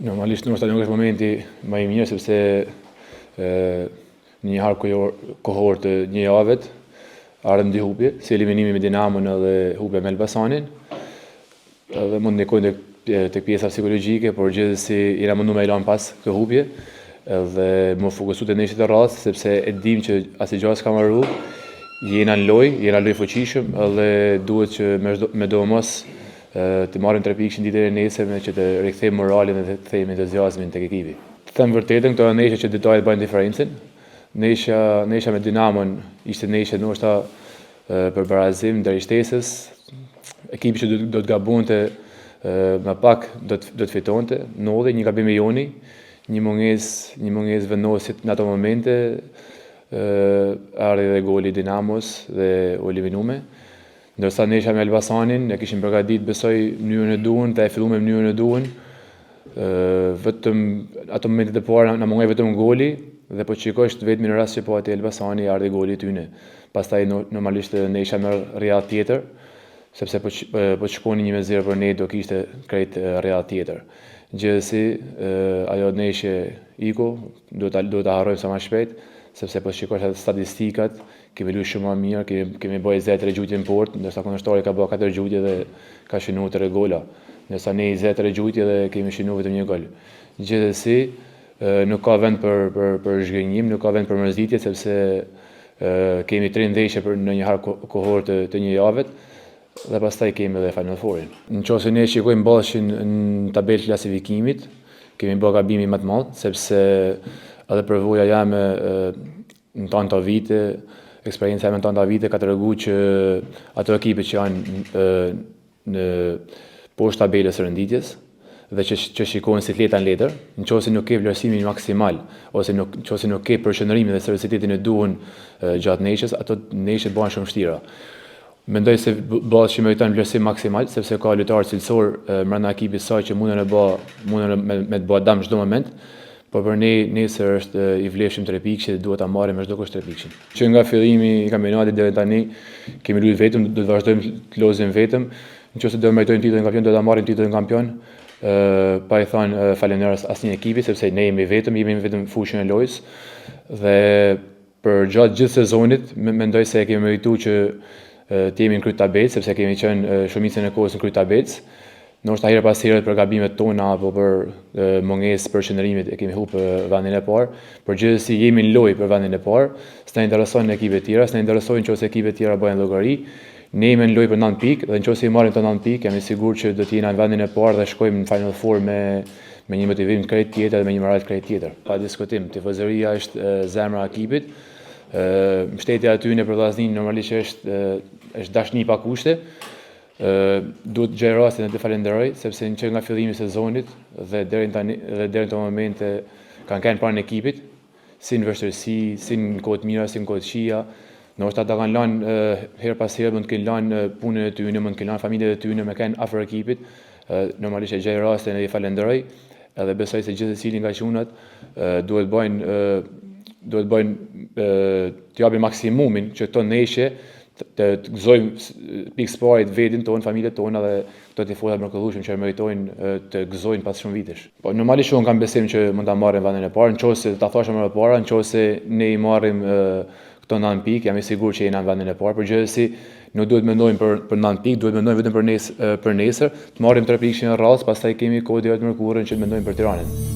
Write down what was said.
Normalisht ndoshta nuk është momenti më i mirë sepse në një harë kohor të një javet ardhën dy hupje, si eliminimi me Dinamon edhe hupja me Elbasanin. Edhe mund ndikojnë tek pjesa psikologjike, por gjithsesi jena mundu me i lanë pas këtë hupje edhe më fokusu të neshit e radhës, sepse e dim që asnjë gjë s'ka marru, jena lojë fuqishëm edhe duhet që me do mos të marrim 3 pikë ditën e nesërme që të rikthejmë moralin dhe të themi entuziazmin tek ekipi. Të them vërtetën, këto janë neshe që detajet bëjnë diferencën. Nesha me Dinamon ishte neshe ndoshta për barazim ndër shtesës. Ekipi që do të gabonte më pak do të fitonte. Nodhi një gabim i joni, një mungesë vendosit në ato momente, ardhi dhe goli i Dinamos dhe u eliminume. Ndërsa nesha me Elbasanin, ne kishim përgatitur besoj mënyrën e duhur, dhe e filluam me mënyrën e duhur. Vetëm ato momentet e para na mungoi vetëm goli dhe po shikosh vetëm në rast që po atë Elbasani ardhi goli i tyne. Pastaj normalisht nesha merr rrjedh tjetër, sepse po shkoni 1-0 për ne do kishte krejt rrjedh tjetër. Gjithsesi ajo neshe iku, do ta harrojmë sa më shpejt, sepse po shikosh atë statistikat, kemi luajtur shumë më mirë, kemi bërë 23 gjujtje në port, ndërsa kundërshtari ka bërë 4 gjujtje dhe ka shënuar 3 gola. Ndërsa ne 23 gjujtje dhe kemi shënuar vetëm 1 gol. Gjithsesi nuk ka vend për zhgënjim, nuk ka vend për mërzitje, sepse kemi 3 ndeshje në një harë kohor të një javet dhe pastaj kemi edhe Final Fourin. Nëse ne shikojmë ballshin në tabelë klasifikimit, kemi bërë gabimin më të madh, sepse edhe përvoja jame në tanta vite, eksperienca jame në tanta vite ka treguar që ato ekipe që janë në poshtë tabelës së renditjes dhe që shikojnë si atleta në letër, nëse nuk ke vlerësimin maksimal ose nëse nuk ke përqendrimin dhe seriozitetin e duhur gjatë neshës, ato neshë bëhen shumë vështira. Mendoj se ballshi meriton vlerësim maksimal sepse ka lojtarë cilësor brenda ekipit saj që mundën me të bëj dëm çdo moment. Por për ne nesër është i vlefshëm 3 pikë që duhet ta marrim me çdo kusht 3 pikë. Që nga fillimi i kampionatit deri tani kemi luajtur vetëm, do të vazhdojmë të lozim vetëm. Nëse do meritojmë titullin kampion, do ta marrim titullin kampion. Pa i thënë faleminderit asnjë ekipi sepse ne jemi vetëm fushën e lojës dhe për gjatë gjithë sezonit mendoj se kemi merituar që të jemi në krye tabelës sepse kemi qenë shumicën e kohës në krye tabelës. Ndoshta herë pas here për gabimet tona apo për mungesë përqendrimit e kemi humbur vendin e parë, por gjithsesi jemi në lojë për vendin e parë. S'na interesojnë ekipet tjera, s'na interesojnë nëse ekipet tjera bëjnë llogari. Ne jemi në lojë për 9 pikë dhe nëse i marrim të 9 pikë, jam i sigurt që do të jena në vendin e parë dhe shkojmë në Final Four me një motivim krejt tjetër dhe me një moral krejt tjetër. Pa diskutim, tifozëria është zemra e ekipit. Mbështetja aty në Vllaznin normalisht është dashni pa kushte. Duhet gjej rastin e të falenderoj sepse që nga fillimi i sezonit dhe deri në këtë moment kanë qenë pranë ekipit, si në vështirësi, si në kohë të mira, si në kohë të këqija. Ndoshta ta kanë lënë herë pas here, mund të kenë lënë punën e tyre, mund të kenë lënë familjet e tyre, më kanë afër ekipit. Normalisht e gjej rastin e i falenderoj, edhe besoj se gjithsesi nga çunat duhet bëjnë të japin maksimumin që këto neshje të gëzojmë pikë sparit vetin tonë, familjet tona dhe këto tifozat mrekullueshëm që meritojnë të gëzojnë pas shumë vitesh. Po normalisht unë kam besim që mund ta marrim vendin e parë, nëse ta thashë më parë, nëse ne i marrim këto 9 pikë, jam i sigurt që jena në vendin e parë, por gjithsesi nuk duhet mendojmë për 9 pikë, duhet mendojmë vetëm për nesër, të marrim 3 pikë në radhë, pastaj kemi kohë deri të mërkurën që të mendojmë për Tiranën.